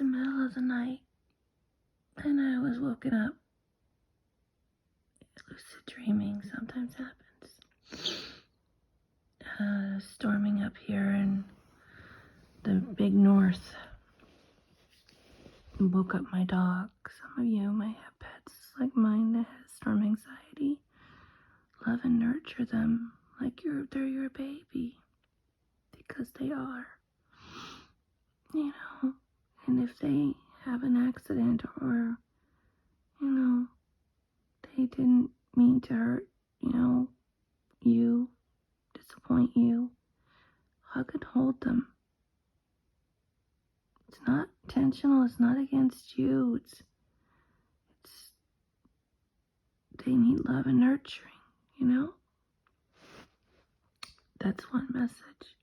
the middle of the night, and I was woken up. Lucid dreaming sometimes happens. Storming up here in the big north. Woke up my dog. Some of you might have pets like mine that has storm anxiety. Love and nurture them like they're your baby, because they are. You know, and if they have an accident or, they didn't mean to hurt, you, disappoint you, hug and hold them. It's not intentional, it's not against you, it's they need love and nurturing, That's one message.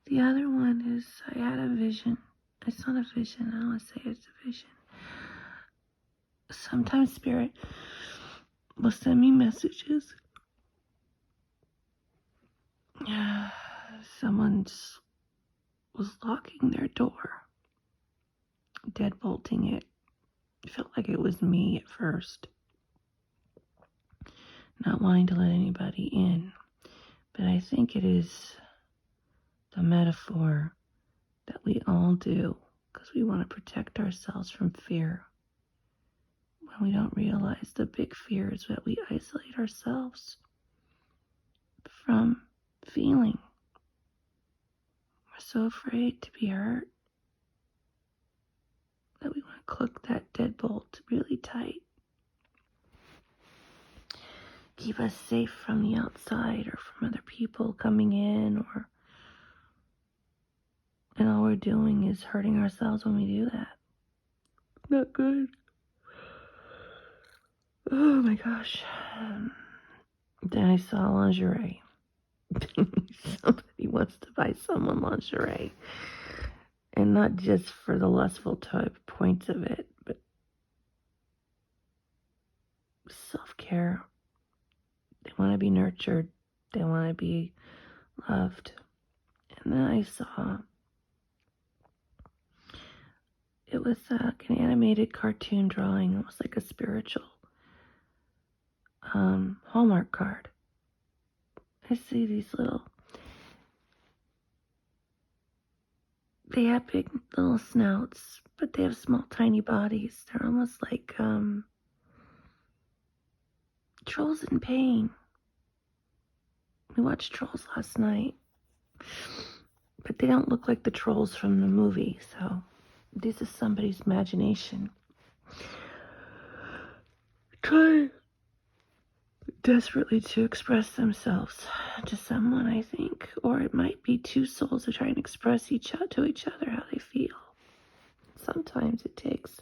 The other one is I had a vision. It's not a vision, I don't want to say it's a vision. Sometimes Spirit will send me messages. Someone was locking their door, deadbolting it. It felt like it was me at first, not wanting to let anybody in. But I think it is the metaphor that we all do because we want to protect ourselves from fear. When we don't realize the big fear is that we isolate ourselves from feeling. We're so afraid to be hurt that we want to click that deadbolt really tight. Keep us safe from the outside or from other people coming in, and all we're doing is hurting ourselves when we do that. Not good. Oh my gosh. Then I saw lingerie. Somebody wants to buy someone lingerie. And not just for the lustful type points of it, but self-care. They want to be nurtured. They want to be loved. And then I saw it was like an animated cartoon drawing. It was like a spiritual hallmark card. I see these they have big little snouts, but they have small tiny bodies. They're almost like trolls in pain. We watched Trolls last night, but they don't look like the trolls from the movie, so this is somebody's imagination. Try desperately to express themselves to someone, I think, or it might be two souls that try and express to each other how they feel. Sometimes it takes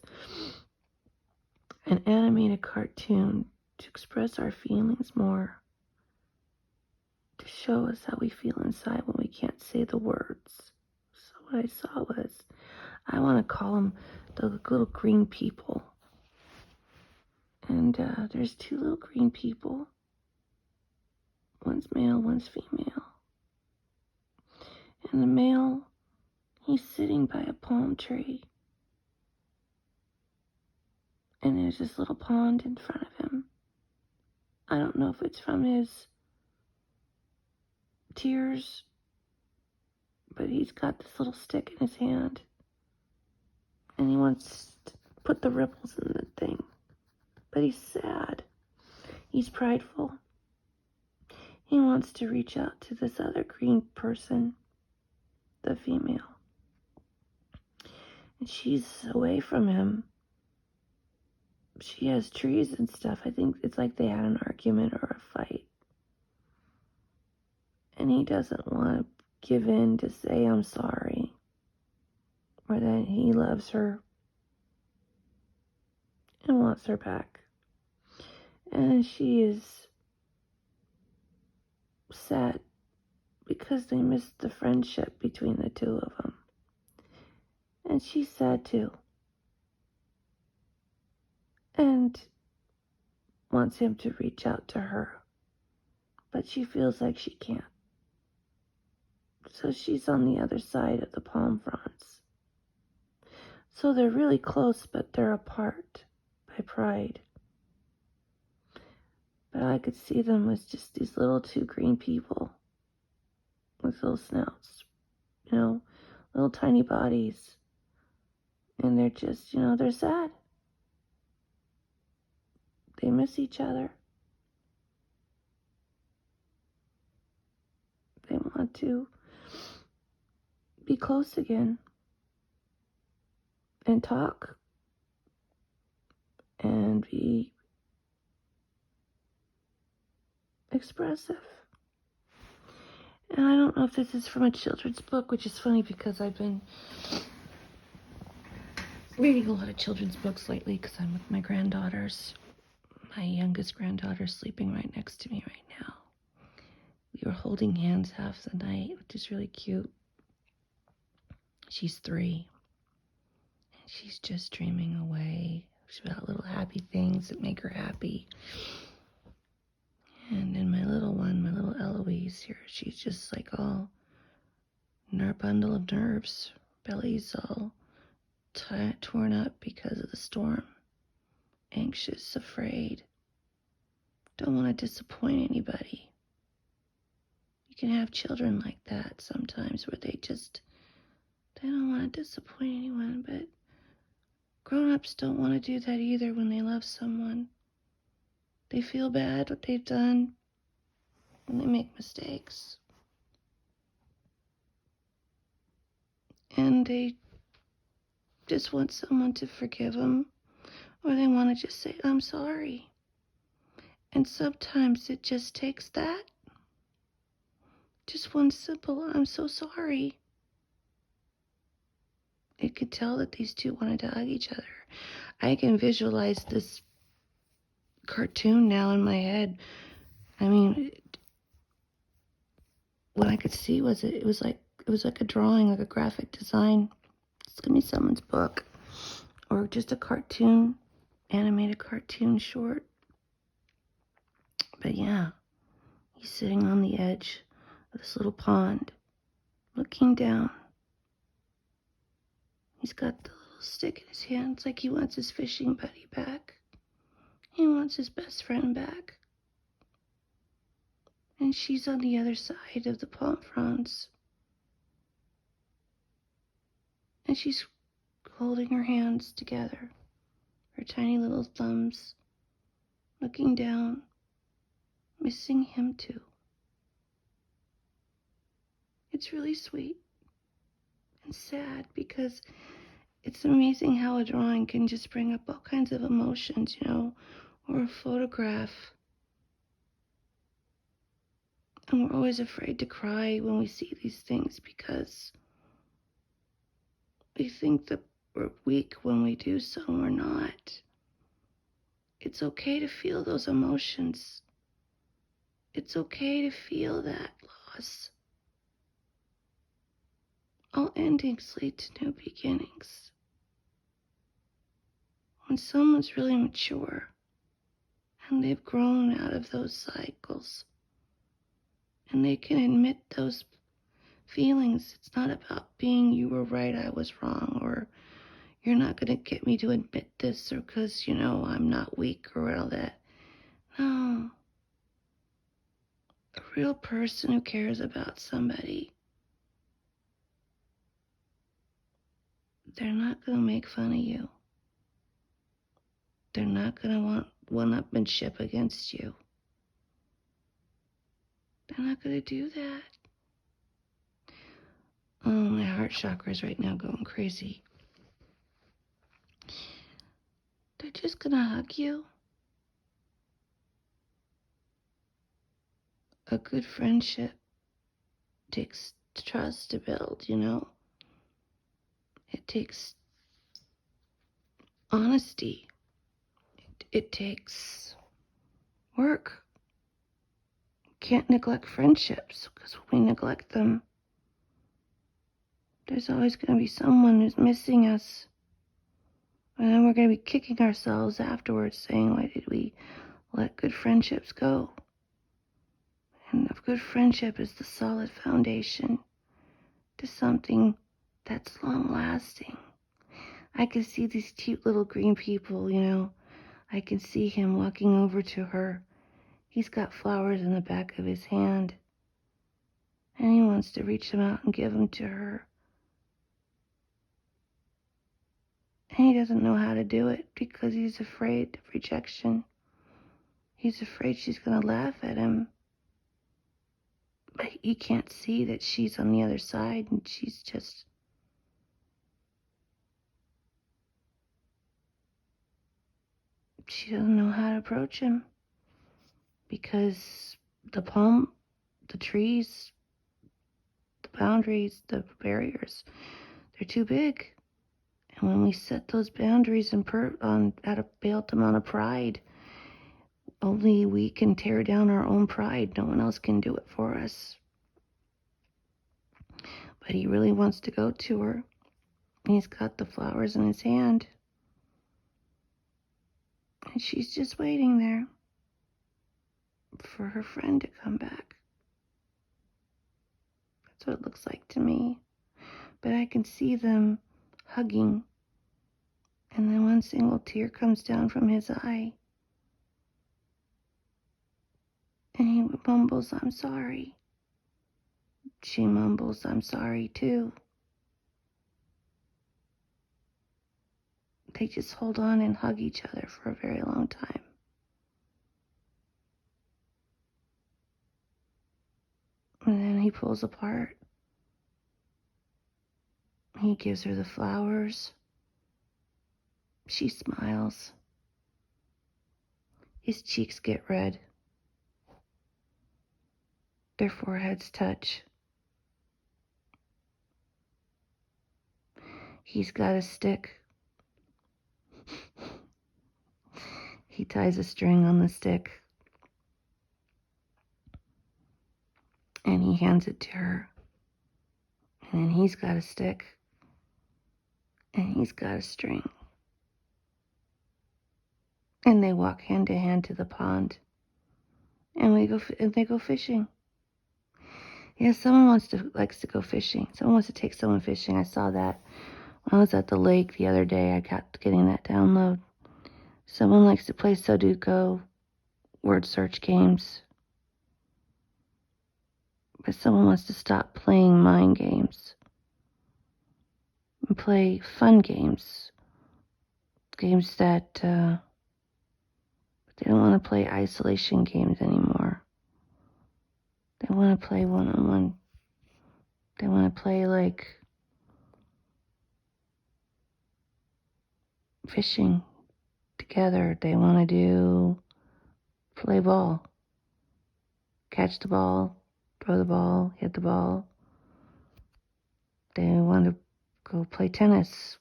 an animated cartoon to express our feelings more, to show us how we feel inside when we can't say the words. So what I saw was, I want to call them the little green people. And there's two little green people. One's male, one's female. And the male, he's sitting by a palm tree. And there's this little pond in front of him. I don't know if it's from his tears, but he's got this little stick in his hand. And he wants to put the ripples in the thing. But he's sad. He's prideful. He wants to reach out to this other green person, the female. And she's away from him. She has trees and stuff. I think it's like they had an argument or a fight. And he doesn't want to give in to say, I'm sorry. Or that he loves her and wants her back. And she is sad because they missed the friendship between the two of them. And she's sad too. And wants him to reach out to her. But she feels like she can't. So she's on the other side of the palm fronds. So they're really close, but they're apart by pride. But I could see them as just these little two green people with little snouts, little tiny bodies. And they're just, they're sad. They miss each other. They want to be close again and talk and be expressive. And I don't know if this is from a children's book, which is funny because I've been reading a lot of children's books lately because I'm with my granddaughters. My youngest granddaughter sleeping right next to me right now. We were holding hands half the night, which is really cute. She's 3. And she's just dreaming away. She's about little happy things that make her happy. And then my little one, my little Eloise here, she's just like all bundle of nerves. Belly's all torn up because of the storm. Anxious, afraid. Don't want to disappoint anybody. You can have children like that sometimes where they don't want to disappoint anyone, but grown-ups don't want to do that either when they love someone. They feel bad what they've done and they make mistakes. And they just want someone to forgive them, or they want to just say, I'm sorry. And sometimes it just takes that. Just one simple, I'm so sorry. It could tell that these two wanted to hug each other. I can visualize this cartoon now in my head. I mean, what I could see was it was like a drawing, like a graphic design. It's gonna be someone's book, or just a cartoon, animated cartoon short. But yeah, he's sitting on the edge of this little pond, looking down. He's got the little stick in his hand. It's like he wants his fishing buddy back. He wants his best friend back. And she's on the other side of the palm fronds. And she's holding her hands together, her tiny little thumbs, looking down, missing him too. It's really sweet and sad because it's amazing how a drawing can just bring up all kinds of emotions, or a photograph. And we're always afraid to cry when we see these things because we think that we're weak when we do so, and we're not. It's okay to feel those emotions. It's okay to feel that loss. All endings lead to new beginnings. When someone's really mature and they've grown out of those cycles and they can admit those feelings, it's not about being you were right, I was wrong, or you're not going to get me to admit this, or because, I'm not weak or all that. No. A real person who cares about somebody, they're not going to make fun of you. They're not going to want one-upmanship against you. They're not going to do that. Oh, my heart chakra is right now going crazy. They're just going to hug you. A good friendship takes trust to build, It takes honesty. It takes work. Can't neglect friendships, because when we neglect them, there's always going to be someone who's missing us. And then we're going to be kicking ourselves afterwards, saying, why did we let good friendships go? And a good friendship is the solid foundation to something that's long-lasting. I can see these cute little green people, I can see him walking over to her. He's got flowers in the back of his hand, and he wants to reach them out and give them to her. And he doesn't know how to do it because he's afraid of rejection. He's afraid she's going to laugh at him. But he can't see that she's on the other side, and she doesn't know how to approach him because the trees, the boundaries, the barriers, they're too big. And when we set those boundaries and out of built amount of pride, only we can tear down our own pride. No one else can do it for us. But he really wants to go to her. He's got the flowers in his hand. And she's just waiting there for her friend to come back. That's what it looks like to me. But I can see them hugging. And then one single tear comes down from his eye. And he mumbles, "I'm sorry." She mumbles, "I'm sorry too." They just hold on and hug each other for a very long time. And then he pulls apart. He gives her the flowers. She smiles. His cheeks get red. Their foreheads touch. He's got a stick. He ties a string on the stick. And he hands it to her. And then he's got a stick. And he's got a string. And they walk hand to hand to the pond. And they go fishing. Yeah, someone likes to go fishing. Someone wants to take someone fishing. I saw that when I was at the lake the other day. I got getting that download. Someone likes to play Sudoku, word search games. But someone wants to stop playing mind games and play fun games. Games that they don't want to play isolation games anymore. They want to play one-on-one. They want to play like fishing together. They want to play ball. Catch the ball, throw the ball, hit the ball. They want to go play tennis.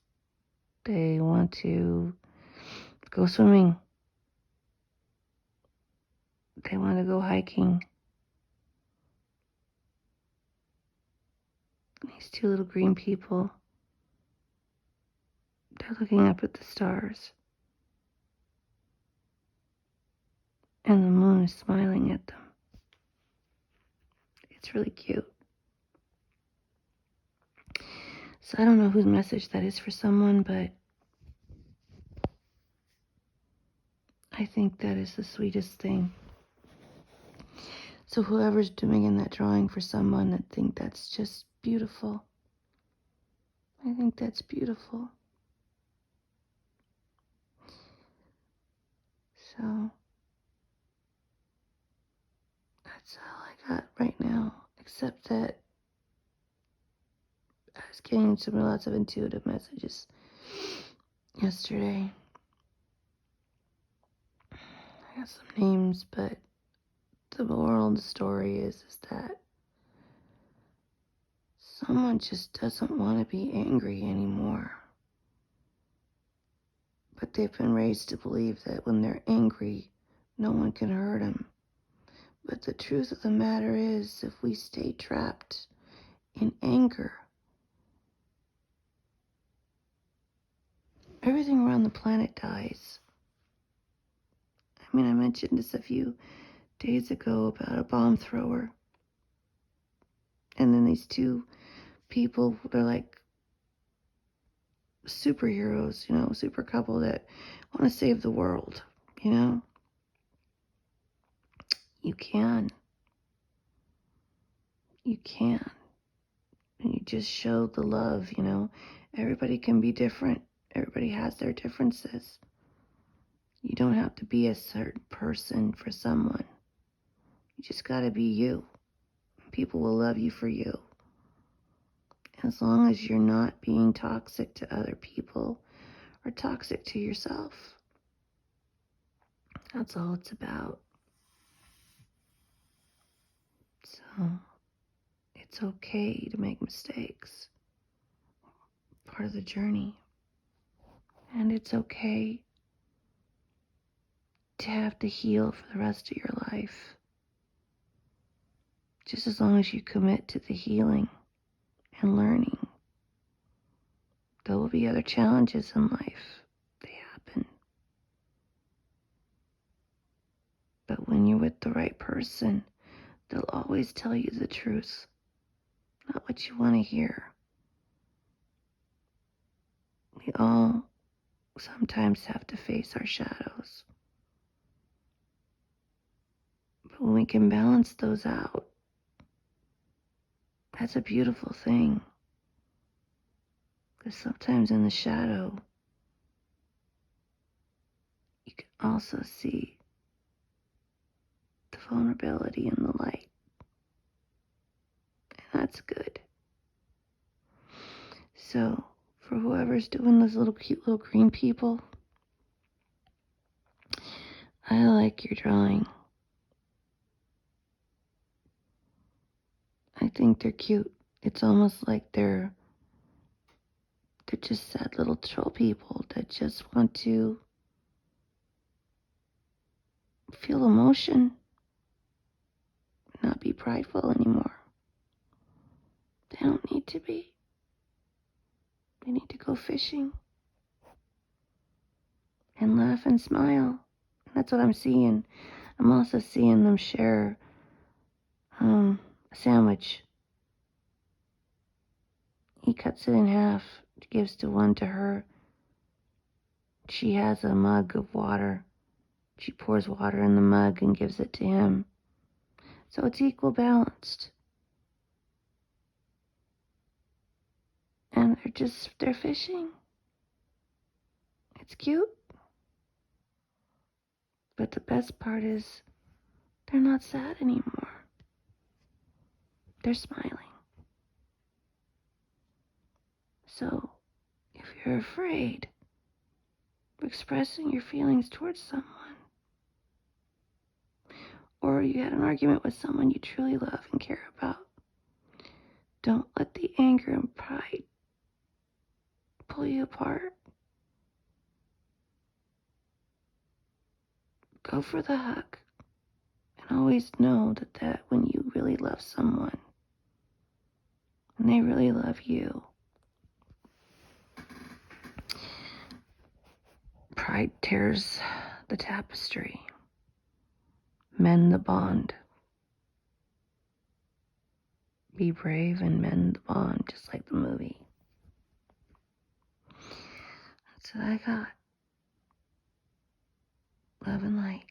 They want to go swimming. They want to go hiking. These two little green people, they're looking up at the stars. And the moon is smiling at them. It's really cute. So I don't know whose message that is for someone, but I think that is the sweetest thing. So whoever's doing in that drawing for someone, I think that's just beautiful. I think that's beautiful. So that's all I got right now, except that I was getting lots of intuitive messages yesterday. I got some names, but the moral of the story is that someone just doesn't want to be angry anymore. But they've been raised to believe that when they're angry, no one can hurt them. But the truth of the matter is, if we stay trapped in anger, everything around the planet dies. I mean, I mentioned this a few days ago about a bomb thrower. And then these two people, they're like superheroes, super couple that want to save the world, you know? You can. You can. And you just show the love, Everybody can be different. Everybody has their differences. You don't have to be a certain person for someone. You just gotta be you. People will love you for you. As long as you're not being toxic to other people or toxic to yourself. That's all it's about. So, it's okay to make mistakes. Part of the journey. And it's okay to have to heal for the rest of your life. Just as long as you commit to the healing and learning. There will be other challenges in life. They happen. But when you're with the right person, they'll always tell you the truth, not what you want to hear. We all sometimes have to face our shadows. But when we can balance those out, that's a beautiful thing. Because sometimes in the shadow, you can also see the vulnerability in the light. And that's good. So, for whoever's doing those cute little green people, I like your drawing. I think they're cute. It's almost like they're just sad little troll people that just want to feel emotion, not be prideful anymore. They don't need to be. They need to go fishing and laugh and smile. That's what I'm seeing. I'm also seeing them share a sandwich. He cuts it in half, gives one to her. She has a mug of water. She pours water in the mug and gives it to him. So it's equal balanced. And they're fishing. It's cute. But the best part is they're not sad anymore. They're smiling. So if you're afraid of expressing your feelings towards someone, or you had an argument with someone you truly love and care about, don't let the anger and pride pull you apart. Go for the hug. And always know that when you really love someone, and they really love you, pride tears the tapestry. Mend the bond. Be brave and mend the bond, just like the movie. That's what I got. Love and light.